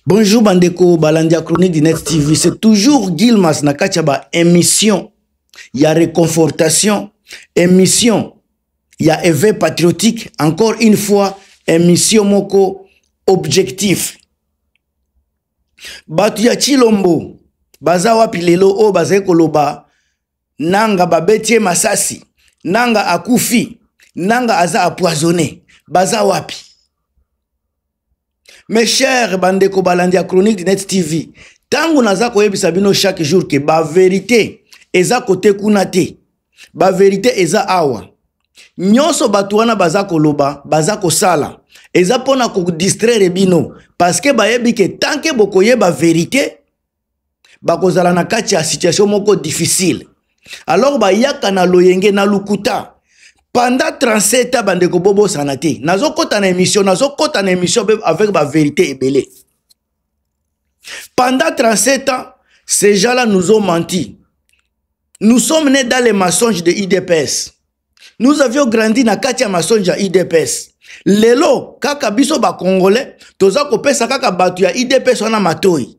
Bonjour Bandeko, Balandia Chronique du Net TV. C'est toujours Gilmas Nakachaba, émission. Il y a réconfortation, émission. Il y a éveil patriotique. Encore une fois, émission Moko, objectif. Batuya Chilombo, Bazawa Pilelo, O Bazekoloba, Nanga Babetie Masasi, Nanga Akufi, Nanga Aza Apoisonné, Bazawapi. Mes chers Bandeko Balandia Chronique du Net TV, tango naza koyebisa bino chaque jour que ba vérité eza kote kunate, ba vérité eza awa. Nyonso batuana baza koloba, baza kosala, eza pona ko distraire bino parce que bayebi ke tanke bokoye ba vérité bakozala na kati ya situation moko difficile. Alors ba yaka na loyenge na lukuta. Pendant 37 ans, bandeko bobo sanate. Nazo kota na émission avec la vérité ebele. Pendant 37 ans, ces gens-là nous ont menti. Nous sommes nés dans les mensonges de IDPS. Nous avions grandi na katia mensonge de IDPS. Lelo, kaka biso ba Congolais, toza kopesa kaka batu ya IDPS wana matoi.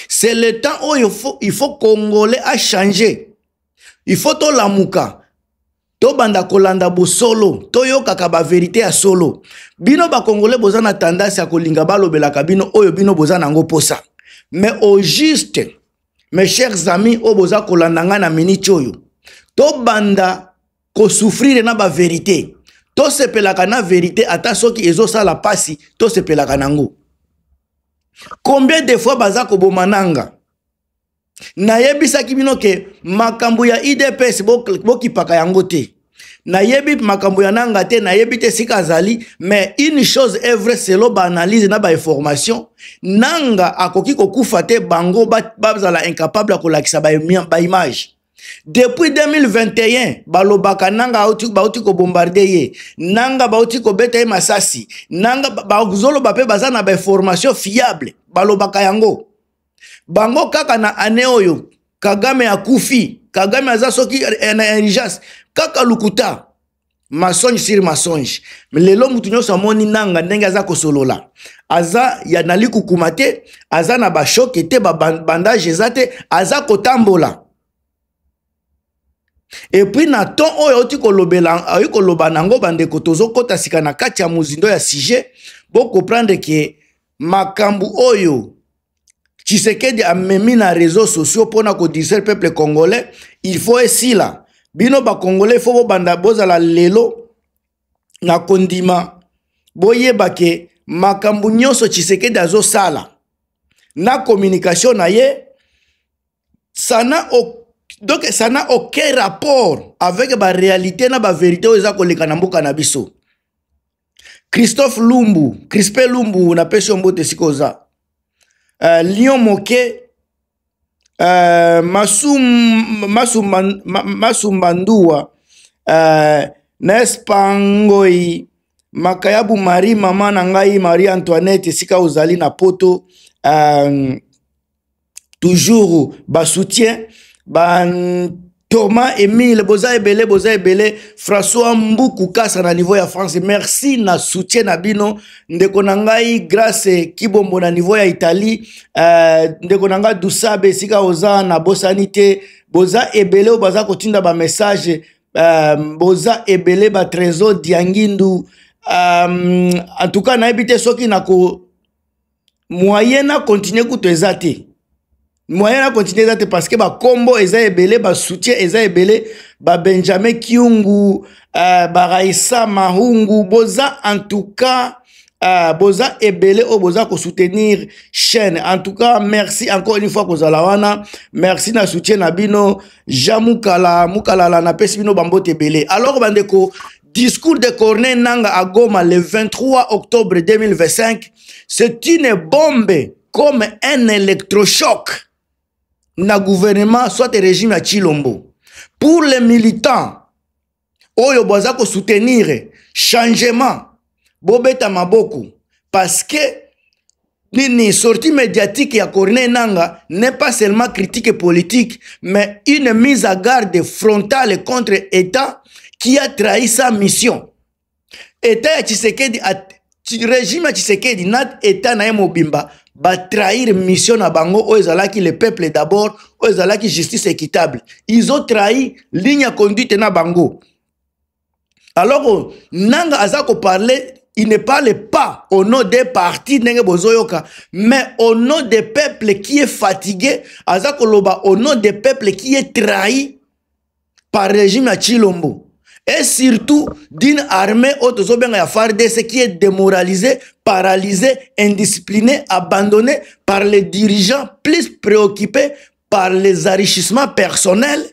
C'est le temps où il faut Congolais a changer. Il faut to lamuka. To banda kolanda bo solo, to yo kaka ba vérité à solo. Bino ba Congolais bozana tendance à kolinga balobela kabino oyo bino bozana ngo posa. Mais au juste, mes chers amis, o boza kolanda nga na minute oyo. To banda ko souffrir na ba vérité. To sepelaka na vérité ata soki ezo sala pasi, to sepelaka nango. Combien de fois baza ko bomananga? Na yebisaki bino ke makambo ya IDPS bokipaka yango te. Na yebi makambo ya nanga te, na yebi te sika zali, mais une chose est vraie selon ba analyse na ba information, nanga akoki kokufa te bango bazala incapable kolakisa ba image. Depuis 2021, balobaka nanga bauti ko bombarder ye, nanga bauti ko beta ye masasi, nanga bazolo bape bazana ba information fiable, balobaka yango. Bango kaka na ane oyo, Kagame akufi, Kagame aza soki na urgence, kaka lukuta, mensonge sur mensonge. Lelo mutu nyonso amoni nanga ndenge aza kosolola. Aza ya nali kukumate, aza na ba shock ete ba bandage ezate, aza kotambola. Et puis na ton oyo oti kolobela, ayi koloba nango bandeko tozo kota sika na kati ya muzindo ya sujet, bo comprendre que makambu oyo Tshisekedi a memi na réseaux sociaux pour na ko distraire peuple congolais, il faut esi là. Bino ba congolais faut bo banda bozala lelo na kondima. Boyeba ke makambu nyonso Tshisekedi azo sala. Na communication na ye donc ça n'a aucun rapport avec la réalité na la vérité oza koleka na mboka na biso. Christophe Lumbu, Crispin Lumbu na pesi mbote sikoza. Lion Moke, Masumbandua, Nespangoi, Makayabu Marie, Mama Nangai, Marie Antoinette, Sika Ozali na poto, toujours, soutien, Thomas Emile, Boza Ebele, François Mboukou Kassa na niveau ya France. Merci na soutien na bino. Ndeko nangai grâce Kibombo na niveau ya Italie. Ndeko nanga Dusabe sika oza na bosanité. Boza Ebele o baza kotinda ba message. Boza Ebele ba trésor diangindu. En tout cas na ebite soki na ko moyen na continuer kutuezate. Moyen à continuer ça parce que ba combo eza ebele ba soutien eza ebele ba Benjamin Kiungu ba Raissa Mahungu boza en tout cas boza ebele o boza ko soutenir chaîne. En tout cas merci encore une fois kozala wana, merci na soutien na bino Jamukala mukala na pesi bino bambote ebele. Alors bandeko, discours de Corneille Nangaa à Goma le 23 octobre 2025, c'est une bombe comme un électrochoc na gouvernement soit régime à Chilombo. Pour les militants, oyo boza ko soutenir changement, bobeta maboko, parce que Nini sortie médiatique ya Corneille Nanga n'est pas seulement critique politique, mais une mise à garde frontale contre État qui a trahi sa mission. État ya Tshisekedi, régime ya Tshisekedi, nat État na mobimba, ba trahir mission na bango, o ezalaki le peuple d'abord, o ezalaki justice équitable. Ils ont trahi ligne conduite na bango. Alors, Nanga azako parler. Il ne parle pas au nom des partis, mais au nom des peuples qui est fatigué, au nom des peuples qui est trahi par le régime à Chilombo. Et surtout d'une armée qui est démoralisée, paralysée, indisciplinée, abandonnée par les dirigeants plus préoccupés par les enrichissements personnels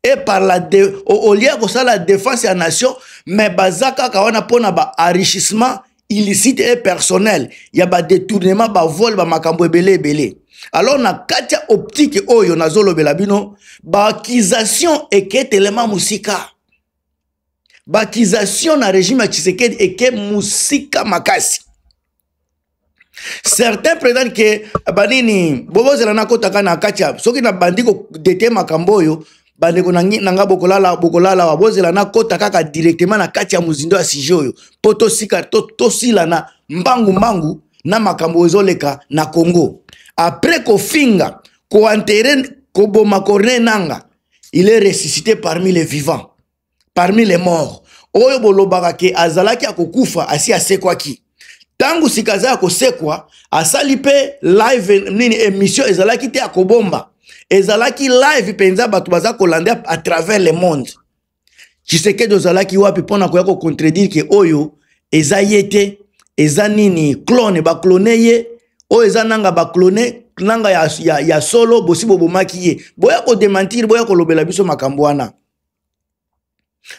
et par la défense de la nation, mais bazaka kawana pona ba enrichissement illicite et personnel. Il y a ba détournement, ba vol, ba makambo ebele. Alors na katia optique oyo na zolo belabino, ba accusation eke telema musika. Ba accusation na régime Tshisekedi eke musika makasi. Certains prétendent que banini bobo zelana kotaka na katia soki na bandiko dete makambo yo bandeko nanga bokolala wabozela na kota kaka directement na kati ya muzindo ya sijoyo poto sika tosila na mbangu na makambo ezoleka na Congo. Après kofinga ko enterrer ko boma Corneille Nanga, il est ressuscité parmi les vivants, parmi les morts. Oyo bolobaka ke azalaki akokufa asi asekwaki. Tangu sikaza akosekwa asali pe live nini émission ezalaki te akobomba. Ezalaki live penza batu baza kolanda à travers le monde. Tshisekedi ozalaki wapi pona koya ko contredire ke oyo eza yete eza nini clone ba clone ye o eza nanga ba clone nanga ya solo bosi bobomaki ye boya ko démentir boya ko lobela biso makambo wana.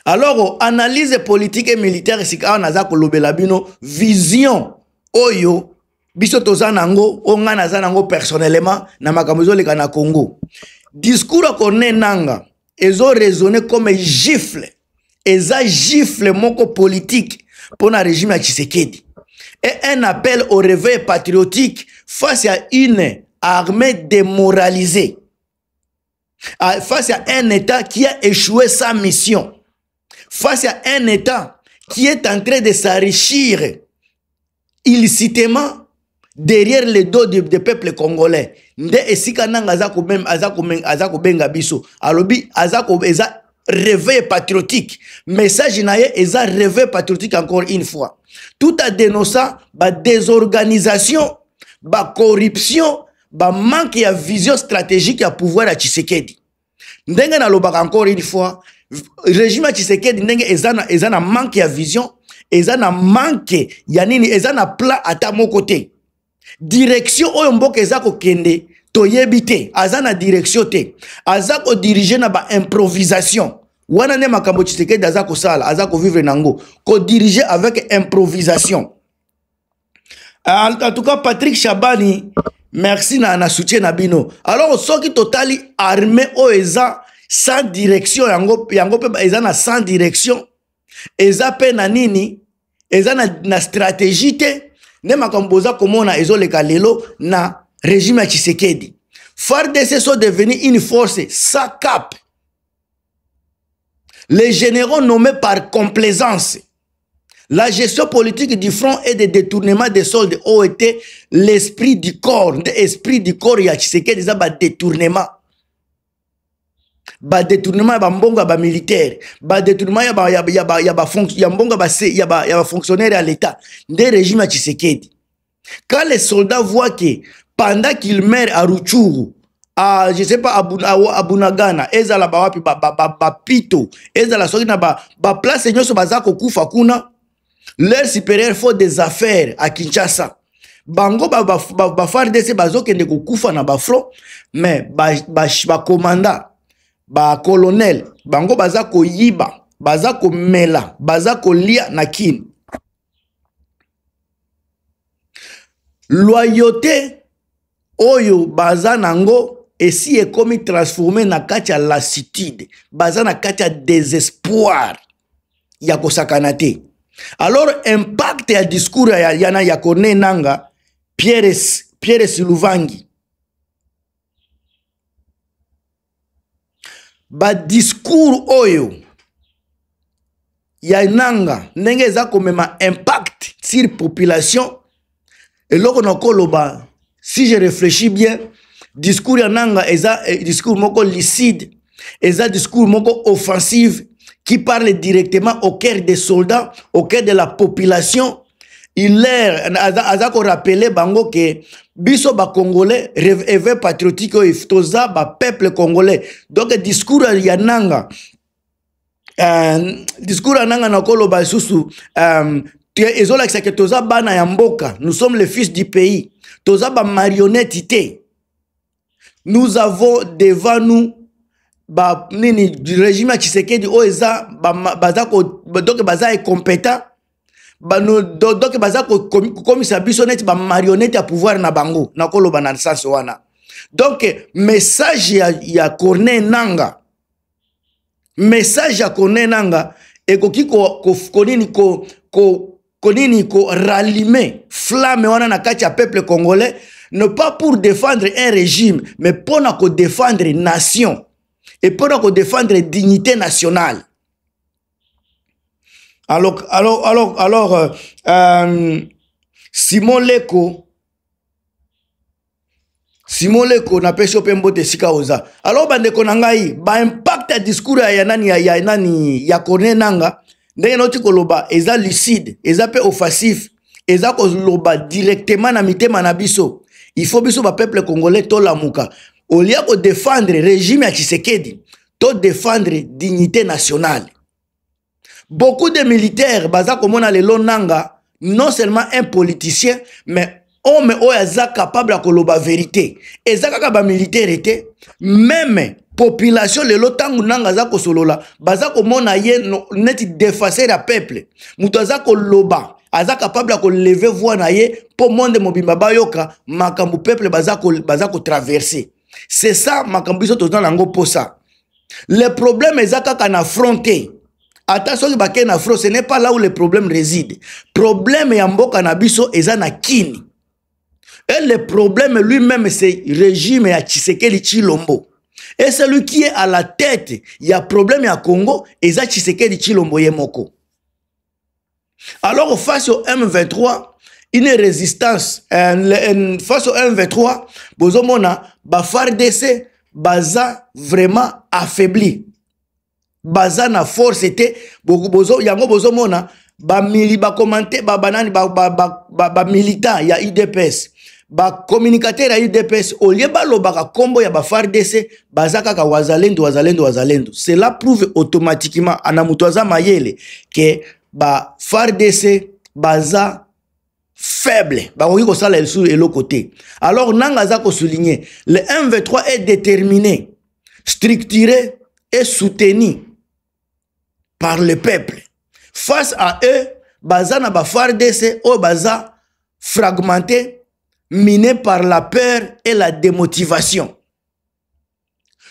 Alors analyse politique et militaire sika naza ko lobela bino vision oyo biso tozanango onga nazanango personnellement na makambo ezoleka na Congo. Discours à Corneille Nanga ezo raisonné comme gifle, eza gifle moko politique pour le régime à Tshisekedi et un appel au réveil patriotique face à une armée démoralisée, face à un État qui a échoué sa mission, face à un État qui est en train de s'enrichir illicitement derrière le dos des peuples congolais. Nde esika nanga azako benga biso alobi azako eza réveil patriotique. Message naye eza réveil patriotique encore une fois. Tout a dénoncé ba désorganisation, ba corruption, ba manque ya vision stratégique ya pouvoir à Tshisekedi. Ndenge na lobaka encore une fois, régime à Tshisekedi ndenge ezana manque ya vision, ezana manque ya nini, ezana plan ata mon côté. Direction oyo mboka ezako kende toyebite azana direction te azako diriger na ba improvisation wana ne makambo Tshisekedi azako sala azako vivre nango ko diriger avec improvisation. En tout cas Patrick Chabani merci na soutien na bino. Alors soki totali armée o eza sans direction yango pe ezana sans direction eza pe na nini ezana na stratégie te ne makamboza komona ezoleka lelo na régime Tshisekedi. FARDC sont devenus une force sans cap. Les généraux nommés par complaisance. La gestion politique du front et des détournements des soldes ont été l'esprit du corps. L'esprit du corps ya Tshisekedi ça ba détournement. Ba détournement ya mbongo ba militaire, ba détournement ya ba fonctionnaire à l'état des régimes Tshisekedi. Quand les soldats voient que pendant qu'ils meurent à Rutshuru, à je sais pas à Bunagana, ezala ba wapi ba pito, ezala soki na ba place nyoso bazako kufa kuna, leur supérieur faut des affaires à Kinshasa. Bango ba FARDC bazokende ko kufa na ba front, mais ba commandant ba colonel bango bazako yiba bazako mela bazako lia na kin. Loyauté oyo bazanango esi ekomi transformé na kati ya lassitude bazana kati ya désespoir ya kosakana te. Alors impact ya discours ya Corneille Nanga Pierre Siluvangi. Ba discours oyo ya nanga ndenge eza komema impact sur population eloko nakoloba si je réfléchis bien discours ya nanga eza discours moko lucide eza discours moko offensive qui parle directement au cœur des soldats au cœur de la population. Il est aza ko rappeler bango que biso ba congolais rêve patriotique toza ba peuple congolais. Donc discours ya nanga nakolo ba susu ezola que toza bana ya mboka, nous sommes les fils du pays. Toza ba marionnette. Nous avons devant nous ba nini du régime Tshisekedi oeza donc baza incompétent. Donc baza comme ça bisonnette ba marionnette à pouvoir na bango na koloba na sens wana. Donc message ya Corneille Nangaa, message ya Corneille Nangaa ekoki konini ko rallumer flamme wana na kati ya peuple congolais, ne pas pour défendre un régime mais pour na ko défendre nation et pour na ko défendre dignité nationale. Alors, Simon Leko na pesho pembo te sika oza. Alors, bande konangai, ba impact ya discours ya nani ya Corneille Nangaa, ndenge noti koloba, eza lucide, eza pe offensif, eza koloba directement na mitema na biso. Il faut biso ba peuple congolais to lamuka. Au lieu de défendre régime ya Tshisekedi, to défendre dignité nationale. Beaucoup de militaires, baza komona lelo Nangaa, non seulement un politicien, mais homme oyaza capable de koloba vérité. Eza kaka ba militaire était, même population lelo tangu Nangaa za kosolola, baza komona ye neti défacer la peuple. Muto aza koloba, aza capable de lever voix na ye pour monde mobimba bayoka, makambu peuple baza ko traverser. C'est ça makambu biso tozana nango posa. Le problème eza kaka na fronté. Attention, ce n'est pas là où le problème réside. Le problème est en Bokanabiso et na Kini. Et le problème lui-même, c'est le régime à Tshisekedi Tshilombo. Et celui qui est à la tête, il y a problème à Congo, et ça Tshisekedi Tshilombo Yemoko. Alors, face au M23, une résistance, face au M23, Bozomona, FARDC, baza vraiment affaibli. Baza na force était yango bozo mona ba commenter ba militant ya UDPS ba communicateur ya UDPS au lieu ba lobaka kombo ya ba FARDC baza kaka wazalendo. Cela prouve automatiquement ana mutoza mayele que ba FARDC baza faible ba ko sala sur le côté. Alors Nangaa za ko souligner le M23 est déterminé, structuré et soutenu par le peuple. Face à eux, baza na ba FARDC o baza fragmenté, miné par la peur et la démotivation.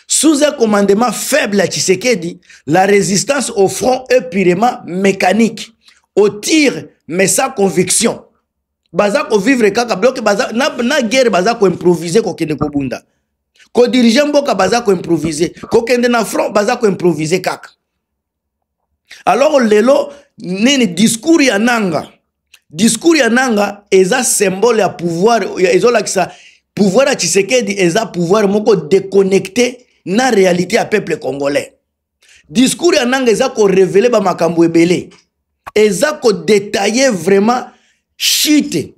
Sous un commandement faible à Tshisekedi, la résistance au front est purement mécanique, au tir mais sans conviction. Baza ko vivre kaka bloc baza na guerre baza ko improviser ko kende ko bunda. Ko diriger mboka baza ko improviser, ko kende na front baza ko improviser kaka. Alors lelo nini discours ya Nangaa eza symbole ya pouvoir ezola kisa pouvoir ya Tshisekedi eza pouvoir moko déconnecté na réalité ya peuple congolais. Discours ya Nangaa eza ko révéler ba makambo ebele, eza ko détailler vraiment chute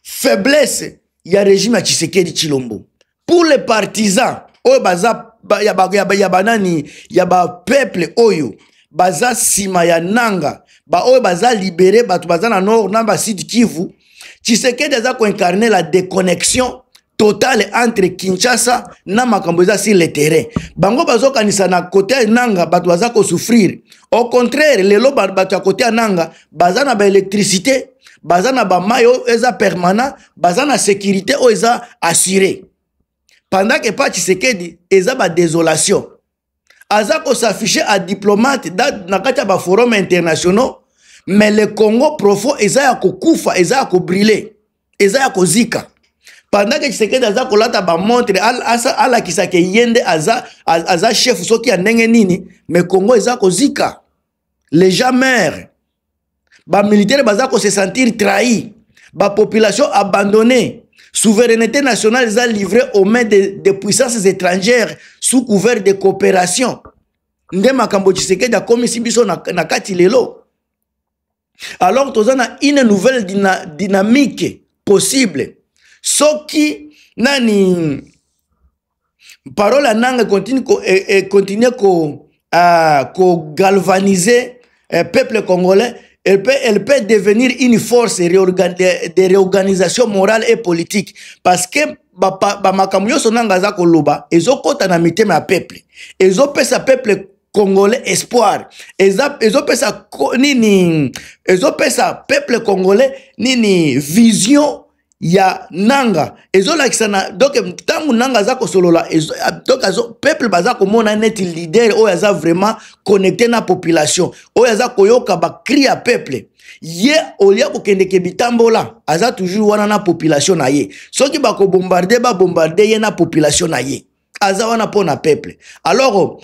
faiblesse ya régime ya Tshisekedi Tshilombo. Pour les partisans oyo baza ya ba peuple oyo baza sima ya Nangaa ba oyo baza libéré batu baza na nord na ba sud Kivu, Tshisekedi aza ko incarner la déconnexion totale entre Kinshasa na makambo eza sur le terrain. Bango bazo kanisa na côté Nangaa batu baza ko souffrir. Au contraire, lelo batu ya côté Nangaa baza na ba électricité, baza na ba mayo eza permanent, baza na sécurité o eza assuré. Pendant que pas Tshisekedi eza ba désolation. Azako s'afficher à diplomate dans les forums internationaux, mais le Congo profond, eza ya ko kufa, eza ya ko brûler. eza ya kozika. Pendant que Tshisekedi aza kolata ba montre ala kisake yende aza chef soki ya ndenge nini, mais Congo eza kozika. Les gens meurent. Ba militaire baza ko se sentir trahi. Ba population abandonnée. Souveraineté nationale est livrée aux mains des puissances étrangères sous couvert de coopération. Nde makambo Tshisekedi akomisi biso na kati lelo. Alors tozana une nouvelle dynamique possible. Soki nani parole nanga continue ko galvaniser peuple congolais. Elle peut devenir une force de réorganisation morale et politique. Parce que makambo nyonso nanga za koloba ezokota na mitema ya peuple. Ezopesa peuple congolais espoir. Ezopesa peuple congolais nini vision ya nanga. Ezolakisana donc tangu nanga za kosolola donc peuple baza komona net leader oyo aza vraiment connecté na population. Oyo aza koyoka ba cri à peuple. Ye olia kokende ke bitambola aza toujours wana na population na ye. Soki ba ko bombarder ye na population na ye. Aza wana pona peuple. Alors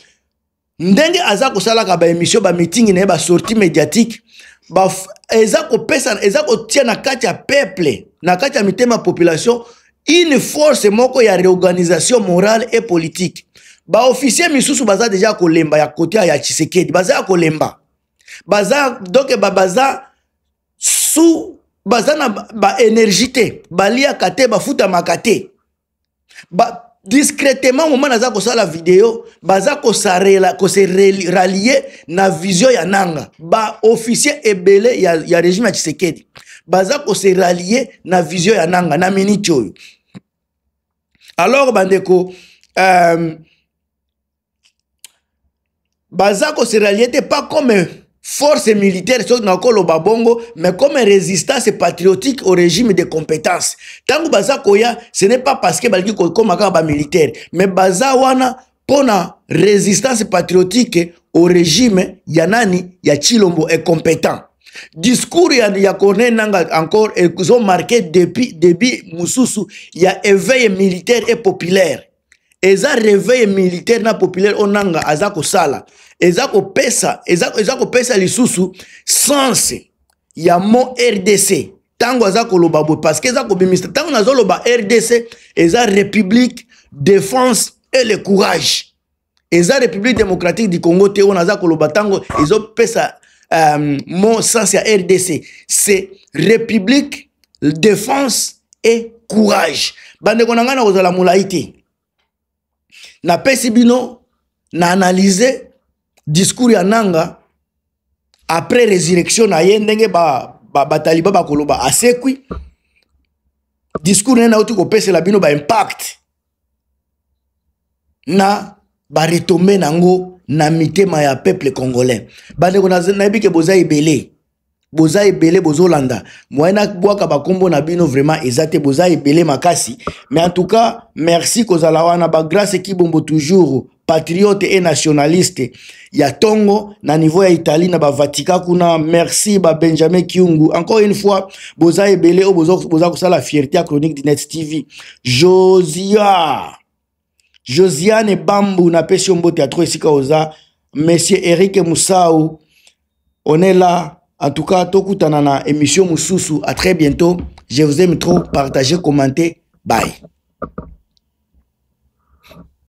ndenge aza kosala ka ba émission ba meeting na ba sortie médiatique ba eza ko tia na kati ya peuple na kati ya mitema population une force moko ya réorganisation morale et politique. Ba officier misusu baza déjà kolemba ya côté ya Tshisekedi baza kolemba baza donc baza sous baza na ba énergité balia kate bafuta makate ba discrètement moment naza kosala vidéo baza ko se rallier na vision ya nanga ba officier ebele ya régime ya Tshisekedi baza ko se rallier na vision ya nanga na minute oyo. Alors bandeko baza ko se rallier pas comme force militaire sur nakolo babongo mais comme résistance patriotique au régime de compétences. Tangu baza koya ce n'est pas parce que baliki comme ba militaire mais baza wana pona résistance patriotique au régime ya nani ya Chilombo est compétent. Discours ya Corneille Nanga encore ils ont marqué depuis mususu ya éveil militaire et populaire. Eza réveil militaire na populaire onanga azako sala. Ezako pesa lisusu sens ya mo RDC. Tango azako loba parce que ezako bimista tango nazo loba RDC eza République Défense et le Courage. Eza République démocratique du Congo te on azako loba tango ezo pesa mon sens ya RDC c'est République Défense et Courage. Bande konanga na kozala mulaite. Na pesi bino na analyser discours ya nanga après résurrection na ye ndenge bataliba bakoloba asekwi discours na uti ko pesa la bino ba impact na ba retomber nango na mitema ya peuple congolais. Bande ko na bike boza ebele bozolanda moyena bwaka bakombo na bino vraiment ezate boza ebele makasi. Mais en tout cas merci kozala wana ba grâce qui bombo toujours patriote et nationaliste ya Tongo na niveau ya Italie na ba Vatican kuna. Merci ba Benjamin Kiungu encore une fois boza ebele o boza kosala fierté à Chronique du Net TV. Josiane Bambu na pesi mbote atro esika oza. Monsieur Eric Moussao on est là. En tout cas, tokutana na émission Mususu. À très bientôt. Je vous aime trop. Partagez, commentez. Bye.